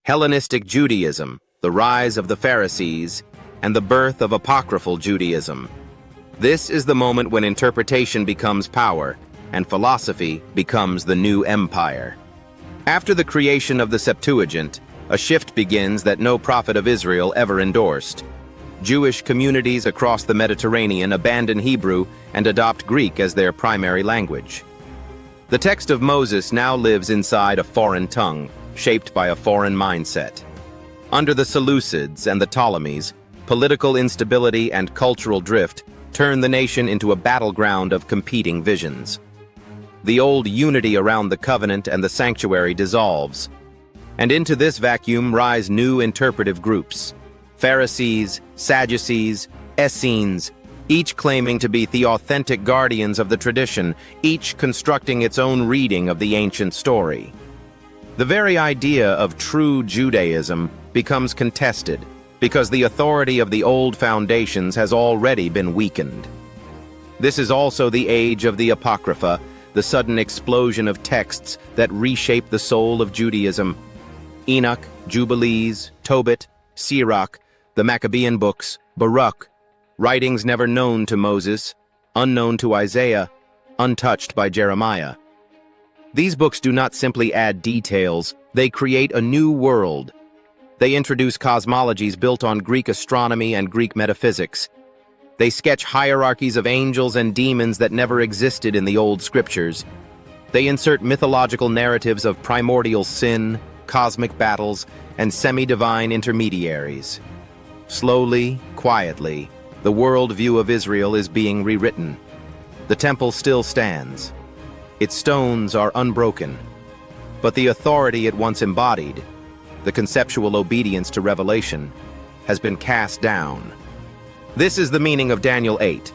Hellenistic Judaism, the rise of the Pharisees, and the birth of Apocryphal Judaism. This is the moment when interpretation becomes power, and philosophy becomes the new empire. After the creation of the Septuagint, a shift begins that no prophet of Israel ever endorsed. Jewish communities across the Mediterranean abandon Hebrew and adopt Greek as their primary language. The text of Moses now lives inside a foreign tongue, shaped by a foreign mindset. Under the Seleucids and the Ptolemies, political instability and cultural drift turn the nation into a battleground of competing visions. The old unity around the covenant and the sanctuary dissolves, and into this vacuum rise new interpretive groups: Pharisees, Sadducees, Essenes, each claiming to be the authentic guardians of the tradition, each constructing its own reading of the ancient story. The very idea of true Judaism becomes contested because the authority of the old foundations has already been weakened. This is also the age of the Apocrypha, the sudden explosion of texts that reshape the soul of Judaism. Enoch, Jubilees, Tobit, Sirach, the Maccabean books, Baruch, writings never known to Moses, unknown to Isaiah, untouched by Jeremiah. These books do not simply add details, they create a new world. They introduce cosmologies built on Greek astronomy and Greek metaphysics. They sketch hierarchies of angels and demons that never existed in the old scriptures. They insert mythological narratives of primordial sin, cosmic battles, and semi-divine intermediaries. Slowly, quietly, the worldview of Israel is being rewritten. The temple still stands. Its stones are unbroken. But the authority it once embodied, the conceptual obedience to revelation, has been cast down. This is the meaning of Daniel 8.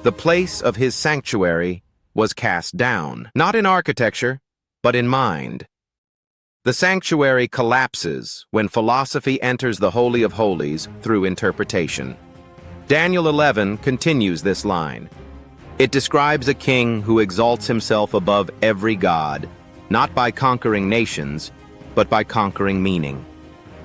The place of his sanctuary was cast down, not in architecture, but in mind. The sanctuary collapses when philosophy enters the Holy of Holies through interpretation. Daniel 11 continues this line. It describes a king who exalts himself above every god, not by conquering nations, but by conquering meaning.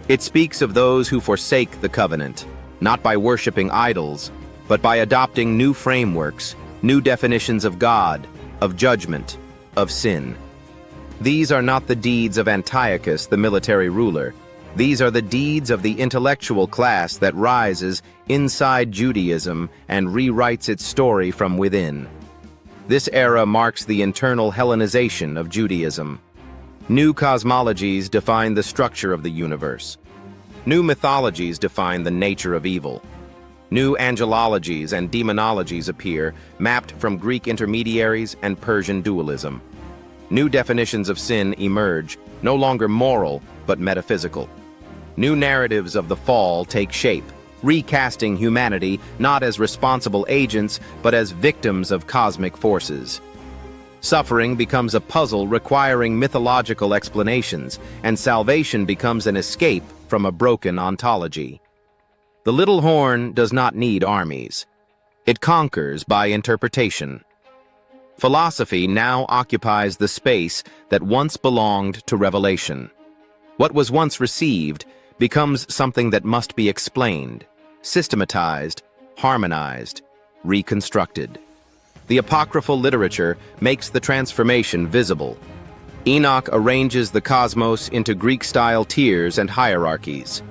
It speaks of those who forsake the covenant, not by worshiping idols, but by adopting new frameworks, new definitions of God, of judgment, of sin. These are not the deeds of Antiochus, the military ruler. These are the deeds of the intellectual class that rises inside Judaism and rewrites its story from within. This era marks the internal Hellenization of Judaism. New cosmologies define the structure of the universe. New mythologies define the nature of evil. New angelologies and demonologies appear, mapped from Greek intermediaries and Persian dualism. New definitions of sin emerge, no longer moral, but metaphysical. New narratives of the fall take shape, recasting humanity not as responsible agents, but as victims of cosmic forces. Suffering becomes a puzzle requiring mythological explanations, and salvation becomes an escape from a broken ontology. The little horn does not need armies. It conquers by interpretation. Philosophy now occupies the space that once belonged to revelation. What was once received becomes something that must be explained, systematized, harmonized, reconstructed. The apocryphal literature makes the transformation visible. Enoch arranges the cosmos into Greek-style tiers and hierarchies.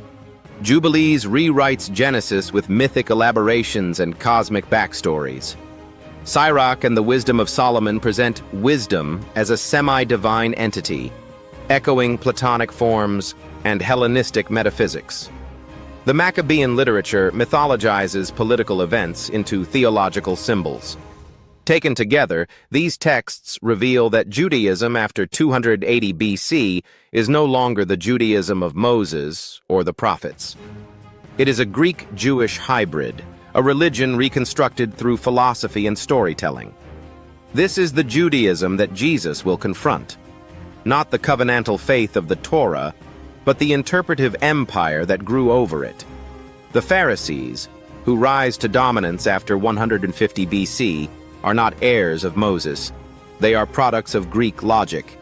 Jubilees rewrites Genesis with mythic elaborations and cosmic backstories. Sirach and the Wisdom of Solomon present wisdom as a semi-divine entity, echoing Platonic forms and Hellenistic metaphysics. The Maccabean literature mythologizes political events into theological symbols. Taken together, these texts reveal that Judaism after 280 BC is no longer the Judaism of Moses or the prophets. It is a Greek-Jewish hybrid, a religion reconstructed through philosophy and storytelling. This is the Judaism that Jesus will confront, not the covenantal faith of the Torah, but the interpretive empire that grew over it. The Pharisees, who rise to dominance after 150 BC, are not heirs of Moses. They are products of Greek logic.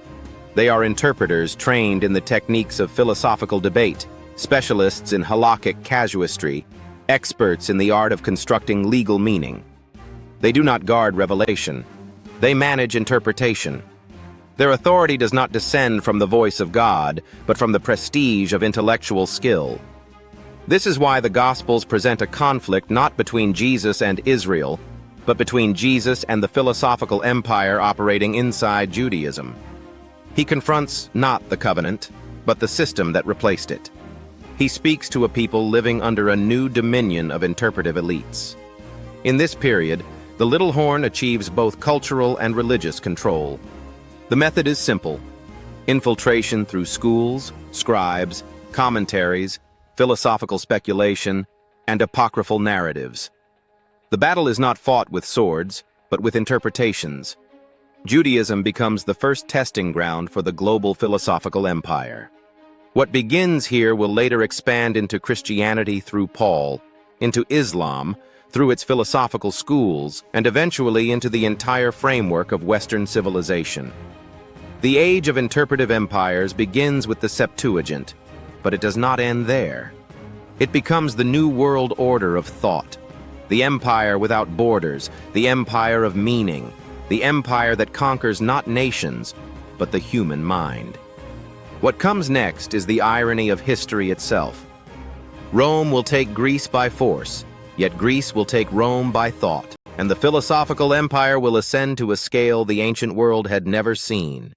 They are interpreters trained in the techniques of philosophical debate, specialists in halakhic casuistry, experts in the art of constructing legal meaning. They do not guard revelation. They manage interpretation. Their authority does not descend from the voice of God, but from the prestige of intellectual skill. This is why the Gospels present a conflict not between Jesus and Israel, but between Jesus and the philosophical empire operating inside Judaism. He confronts not the covenant, but the system that replaced it. He speaks to a people living under a new dominion of interpretive elites. In this period, the little horn achieves both cultural and religious control. The method is simple: infiltration through schools, scribes, commentaries, philosophical speculation, and apocryphal narratives. The battle is not fought with swords, but with interpretations. Judaism becomes the first testing ground for the global philosophical empire. What begins here will later expand into Christianity through Paul, into Islam, through its philosophical schools, and eventually into the entire framework of Western civilization. The age of interpretive empires begins with the Septuagint, but it does not end there. It becomes the new world order of thought, the empire without borders, the empire of meaning, the empire that conquers not nations, but the human mind. What comes next is the irony of history itself. Rome will take Greece by force, yet Greece will take Rome by thought, and the philosophical empire will ascend to a scale the ancient world had never seen.